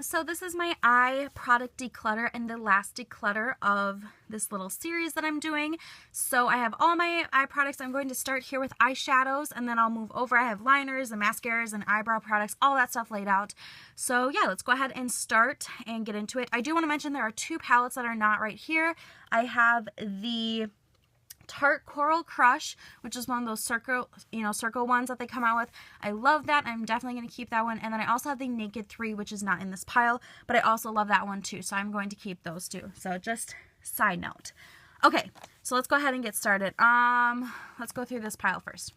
So this is my eye product declutter and the last declutter of this little series that I'm doing. So I have all my eye products. I'm going to start here with eyeshadows and then I'll move over. I have liners and mascaras and eyebrow products, all that stuff laid out. So yeah, let's go ahead and start and get into it. I do want to mention there are two palettes that are not right here. I have the Tarte Coral Crush, which is one of those circle ones that they come out with. I love that. I'm definitely going to keep that one. And then I also have the Naked 3, which is not in this pile, but I also love that one too. So I'm going to keep those two. So just side note. Okay, so let's go ahead and get started. Let's go through this pile first.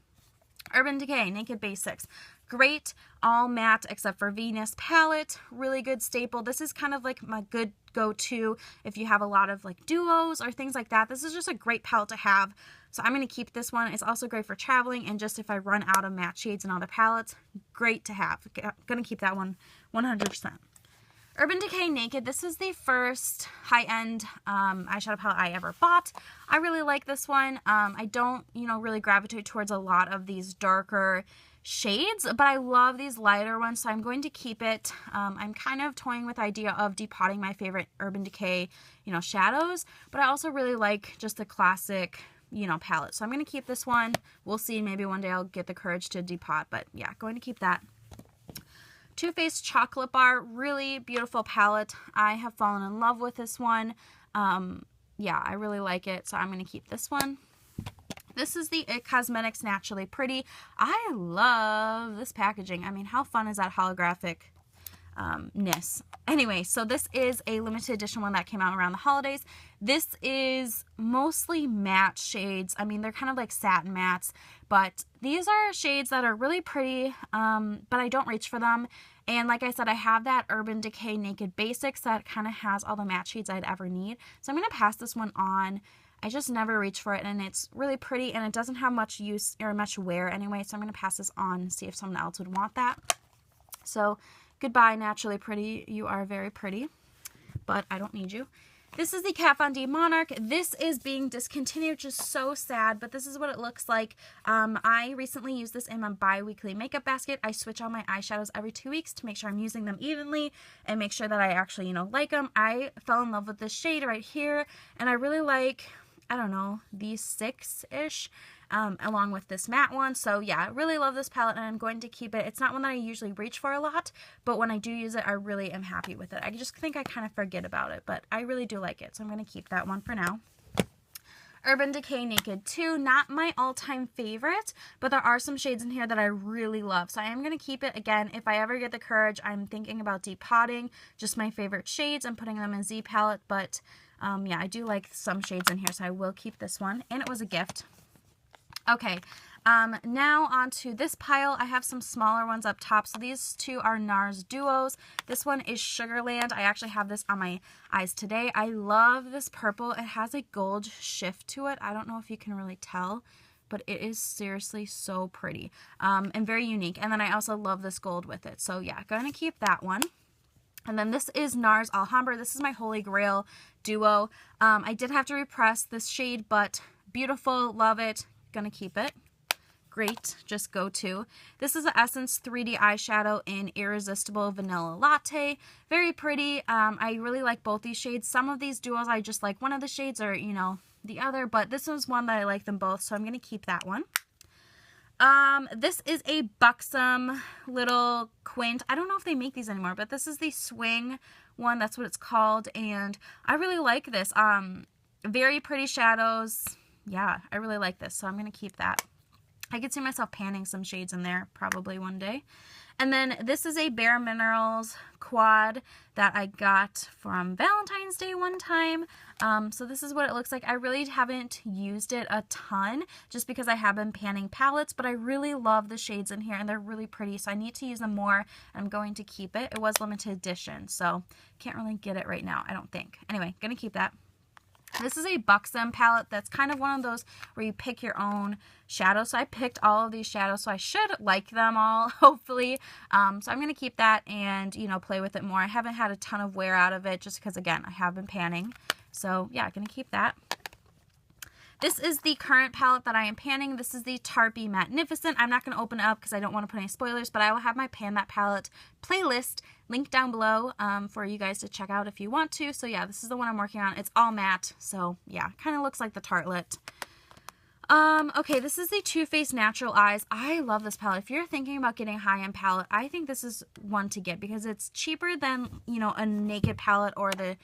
Urban Decay Naked Basics. Great all matte except for Venus palette. Really good staple. This is kind of like my good go-to if you have a lot of like duos or things like that. This is just a great palette to have. So I'm going to keep this one. It's also great for traveling and just if I run out of matte shades and other palettes, great to have. Going to keep that one 100%. Urban Decay Naked. This is the first high-end eyeshadow palette I ever bought. I really like this one. I don't, really gravitate towards a lot of these darker shades, but I love these lighter ones, so I'm going to keep it. I'm kind of toying with the idea of depotting my favorite Urban Decay, shadows, but I also really like just the classic, palette. So I'm going to keep this one. We'll see. Maybe one day I'll get the courage to depot, but yeah, going to keep that. Too Faced Chocolate Bar, really beautiful palette. I have fallen in love with this one. Yeah, I really like it, so I'm going to keep this one. This is the IT Cosmetics Naturally Pretty. I love this packaging. I mean, how fun is that holographic-ness? Anyway, so this is a limited edition one that came out around the holidays. This is mostly matte shades. I mean, they're kind of like satin mattes, but these are shades that are really pretty, but I don't reach for them. And like I said, I have that Urban Decay Naked Basics that kind of has all the matte shades I'd ever need. So I'm going to pass this one on. I just never reach for it, and it's really pretty, and it doesn't have much use or much wear anyway, so I'm going to pass this on and see if someone else would want that. So, goodbye, Naturally Pretty. You are very pretty, but I don't need you. This is the Kat Von D Monarch. This is being discontinued, which is so sad, but this is what it looks like. I recently used this in my bi-weekly makeup basket. I switch out my eyeshadows every 2 weeks to make sure I'm using them evenly and make sure that I actually, like them. I fell in love with this shade right here, and I really like, I don't know, these 6-ish, along with this matte one. So yeah, I really love this palette and I'm going to keep it. It's not one that I usually reach for a lot, but when I do use it, I really am happy with it. I just think I kind of forget about it, but I really do like it. So I'm going to keep that one for now. Urban Decay Naked 2, not my all-time favorite, but there are some shades in here that I really love. So I am going to keep it. Again, if I ever get the courage, I'm thinking about depotting just my favorite shades and putting them in Z palette, but yeah, I do like some shades in here, so I will keep this one, and it was a gift. Okay, now onto this pile. I have some smaller ones up top. So these two are NARS Duos. This one is Sugarland. I actually have this on my eyes today. I love this purple. It has a gold shift to it. I don't know if you can really tell, but it is seriously so pretty and very unique. And then I also love this gold with it. So yeah, going to keep that one. And then this is NARS Alhambra. This is my Holy Grail duo. I did have to repress this shade, but beautiful, love it. Gonna keep it. Great, just go to. This is the Essence 3D eyeshadow in Irresistible Vanilla Latte. Very pretty. I really like both these shades. Some of these duos, I just like one of the shades or, the other, but this was one that I like them both, so I'm gonna keep that one. This is a buxom little quint. I don't know if they make these anymore, but this is the Swing one. That's what it's called, and I really like this. Very pretty shadows. Yeah, I really like this, so I'm going to keep that. I could see myself panning some shades in there probably one day. And then this is a Bare Minerals quad that I got from Valentine's Day one time. So this is what it looks like. I really haven't used it a ton just because I have been panning palettes, but I really love the shades in here and they're really pretty. So I need to use them more. I'm going to keep it. It was limited edition, so can't really get it right now, I don't think. Anyway, gonna keep that. This is a buxom palette that's kind of one of those where you pick your own shadows. So I picked all of these shadows, so I should like them all, hopefully. So I'm going to keep that and, play with it more. I haven't had a ton of wear out of it just because, again, I have been panning. So, yeah, I'm going to keep that. This is the current palette that I am panning. This is the Tarpey Magnificent. I'm not going to open it up because I don't want to put any spoilers, but I will have my Pan That Palette playlist linked down below for you guys to check out if you want to. So yeah, this is the one I'm working on. It's all matte, so yeah, kind of looks like the Tartelette. Okay, this is the Too Faced Natural Eyes. I love this palette. If you're thinking about getting a high-end palette, I think this is one to get because it's cheaper than, you know, a Naked palette or the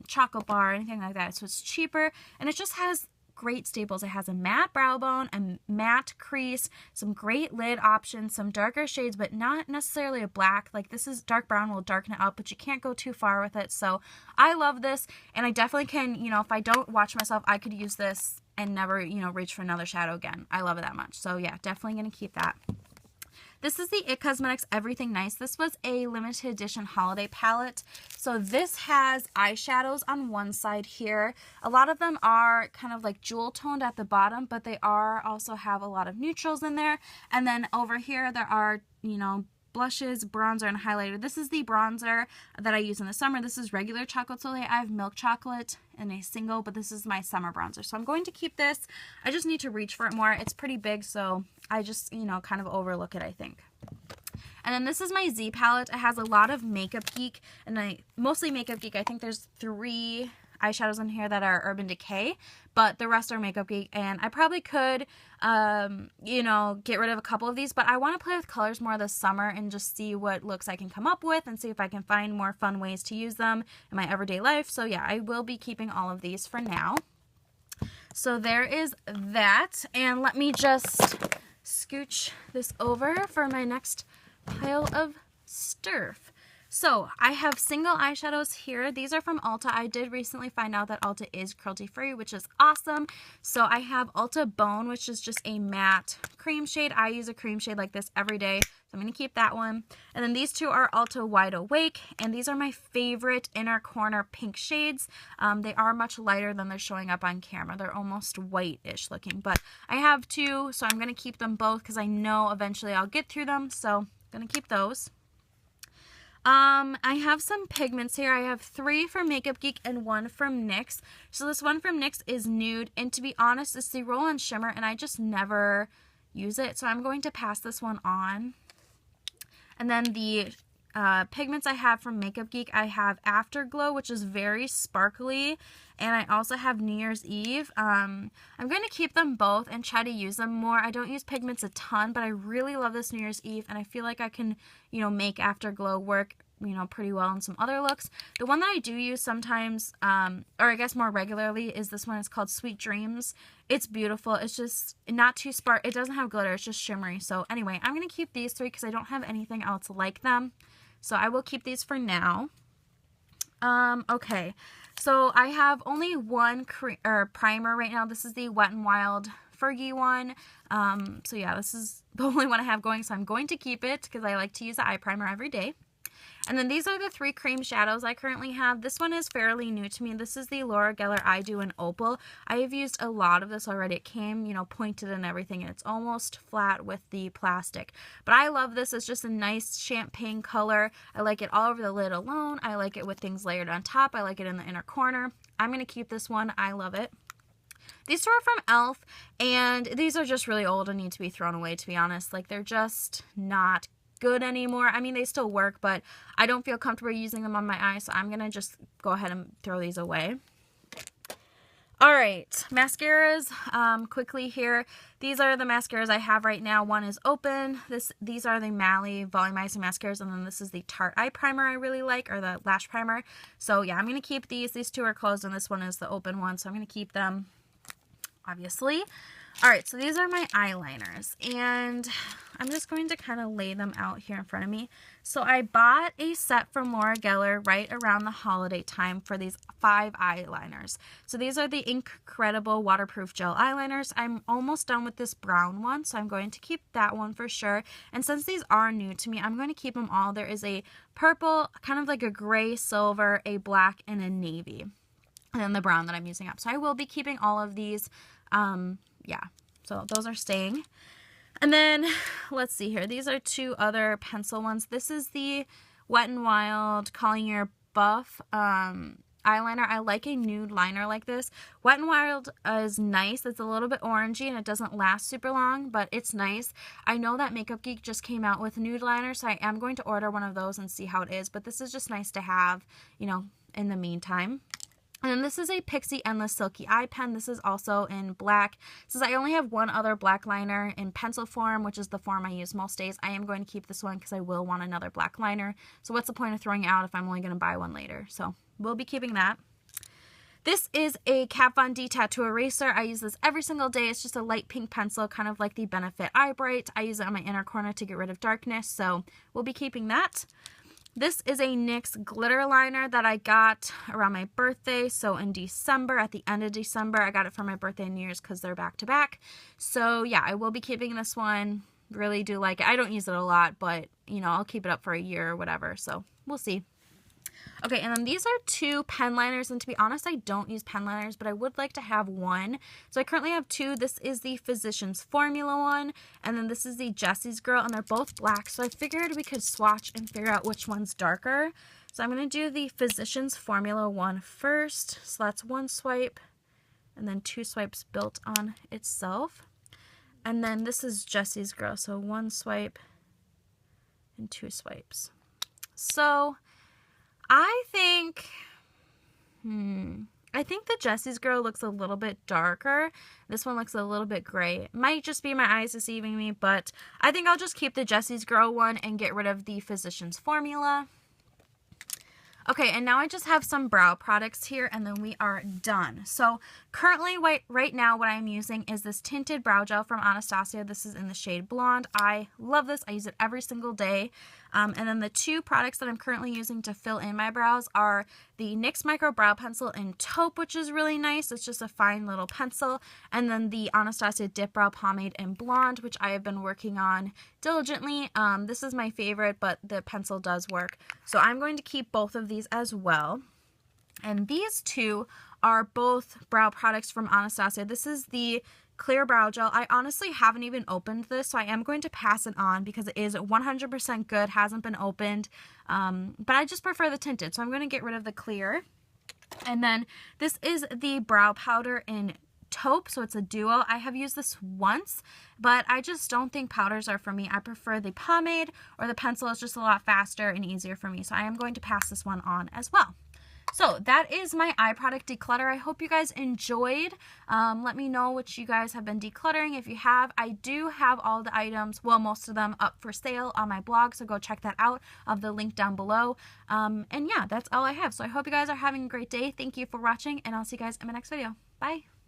Chocolate Bar or anything like that. So it's cheaper, and it just has great staples. It has a matte brow bone, a matte crease, some great lid options, some darker shades, but not necessarily a black. Like this is dark brown, will darken it up, but you can't go too far with it. So I love this, and I definitely can, you know, if I don't watch myself, I could use this and never, you know, reach for another shadow again. I love it that much. So yeah, definitely going to keep that. This is the It Cosmetics Everything Nice. This was a limited edition holiday palette. So this has eyeshadows on one side here. A lot of them are kind of like jewel toned at the bottom, but they are also have a lot of neutrals in there. And then over here there are, you know, blushes, bronzer, and highlighter. This is the bronzer that I use in the summer. This is regular chocolate Soleil. I have milk chocolate in a single, but this is my summer bronzer. So I'm going to keep this. I just need to reach for it more. It's pretty big, so I just, you know, kind of overlook it, I think. And then this is my Z palette. It has a lot of Makeup Geek, and mostly Makeup Geek. I think there's 3 eyeshadows in here that are Urban Decay, but the rest are Makeup Geek, and I probably could, you know, get rid of a couple of these, but I want to play with colors more this summer and just see what looks I can come up with and see if I can find more fun ways to use them in my everyday life. So yeah, I will be keeping all of these for now. So there is that, and let me just scooch this over for my next pile of stuff. So I have single eyeshadows here. These are from Ulta. I did recently find out that Ulta is cruelty free, which is awesome. So I have Ulta Bone, which is just a matte cream shade. I use a cream shade like this every day, so I'm going to keep that one. And then these two are Ulta Wide Awake, and these are my favorite inner corner pink shades. They are much lighter than they're showing up on camera. They're almost white-ish looking, but I have 2, so I'm going to keep them both because I know eventually I'll get through them, so I'm going to keep those. I have some pigments here. I have 3 from Makeup Geek and 1 from NYX. So this one from NYX is nude, and to be honest, it's the Roll-On Shimmer, and I just never use it, so I'm going to pass this one on. And then the pigments I have from Makeup Geek, I have Afterglow, which is very sparkly, and I also have New Year's Eve. I'm going to keep them both and try to use them more. I don't use pigments a ton, but I really love this New Year's Eve, and I feel like I can, you know, make Afterglow work, you know, pretty well in some other looks. The one that I do use sometimes, or I guess more regularly, is this one. It's called Sweet Dreams. It's beautiful. It's just not too spark. It doesn't have glitter. It's just shimmery. So anyway, I'm going to keep these 3 because I don't have anything else like them. So I will keep these for now. Okay, so I have only one primer right now. This is the Wet n Wild Fergie one. So yeah, this is the only one I have going, so I'm going to keep it because I like to use the eye primer every day. And then these are the 3 cream shadows I currently have. This one is fairly new to me. This is the Laura Geller I Do in Opal. I have used a lot of this already. It came, you know, pointed and everything, and it's almost flat with the plastic. But I love this. It's just a nice champagne color. I like it all over the lid alone. I like it with things layered on top. I like it in the inner corner. I'm going to keep this one. I love it. These 2 are from e.l.f., and these are just really old and need to be thrown away, to be honest. Like, they're just not good anymore. I mean, they still work, but I don't feel comfortable using them on my eyes, so I'm going to just go ahead and throw these away. Alright, mascaras, quickly here. These are the mascaras I have right now. One is open. These are the Mally Volumizing Mascaras, and then this is the Tarte Eye Primer I really like, or the Lash Primer. So yeah, I'm going to keep these. These 2 are closed, and this one is the open one, so I'm going to keep them, obviously. Alright, so these are my eyeliners, and I'm just going to kind of lay them out here in front of me. So I bought a set from Laura Geller right around the holiday time for these 5 eyeliners. So these are the Incredible Waterproof Gel Eyeliners. I'm almost done with this brown one, so I'm going to keep that one for sure. And since these are new to me, I'm going to keep them all. There is a purple, kind of like a gray, silver, a black, and a navy. And then the brown that I'm using up. So I will be keeping all of these. Yeah, so those are staying. And then, let's see here. These are 2 other pencil ones. This is the Wet n Wild Calling Your Buff. eyeliner. I like a nude liner like this. Wet n Wild is nice. It's a little bit orangey and it doesn't last super long, but it's nice. I know that Makeup Geek just came out with nude liner, so I am going to order one of those and see how it is, but this is just nice to have, you know, in the meantime. And then this is a Pixie Endless Silky Eye Pen. This is also in black. Since I only have one other black liner in pencil form, which is the form I use most days, I am going to keep this one because I will want another black liner. So what's the point of throwing it out if I'm only going to buy one later? So we'll be keeping that. This is a Kat Von D tattoo eraser. I use this every single day. It's just a light pink pencil, kind of like the Benefit Eye Bright. I use it on my inner corner to get rid of darkness, so we'll be keeping that. This is a NYX glitter liner that I got around my birthday, so in December, at the end of December. I got it for my birthday and New Year's because they're back to back. So yeah, I will be keeping this one. Really do like it. I don't use it a lot, but you know, I'll keep it up for a year or whatever, so we'll see. Okay, and then these are 2 pen liners, and to be honest, I don't use pen liners, but I would like to have one. So I currently have 2. This is the Physicians Formula one, and then this is the Jessie's Girl, and they're both black, so I figured we could swatch and figure out which one's darker. So I'm going to do the Physicians Formula one first. So that's 1 swipe, and then 2 swipes built on itself. And then this is Jessie's Girl, so 1 swipe and 2 swipes. So I think the Jessie's Girl looks a little bit darker. This one looks a little bit gray. It might just be my eyes deceiving me, but I think I'll just keep the Jessie's Girl one and get rid of the Physicians Formula. Okay, and now I just have some brow products here, and then we are done. So currently, right now, what I'm using is this tinted brow gel from Anastasia. This is in the shade Blonde. I love this. I use it every single day. And then the 2 products that I'm currently using to fill in my brows are the NYX Micro Brow Pencil in Taupe, which is really nice. It's just a fine little pencil. And then the Anastasia Dip Brow Pomade in Blonde, which I have been working on diligently. This is my favorite, but the pencil does work. So I'm going to keep both of these as well. And these 2 are both brow products from Anastasia. This is the Clear Brow Gel. I honestly haven't even opened this, so I am going to pass it on because it is 100% good, hasn't been opened, but I just prefer the tinted, so I'm going to get rid of the clear. And then this is the brow powder in Taupe, so it's a duo. I have used this once, but I just don't think powders are for me. I prefer the pomade or the pencil. It's just a lot faster and easier for me, so I am going to pass this one on as well. So that is my eye product declutter. I hope you guys enjoyed. Let me know what you guys have been decluttering. If you have, I do have all the items, well, most of them up for sale on my blog, so go check that out. I'll have the link down below. And yeah, that's all I have. So I hope you guys are having a great day. Thank you for watching, and I'll see you guys in my next video. Bye.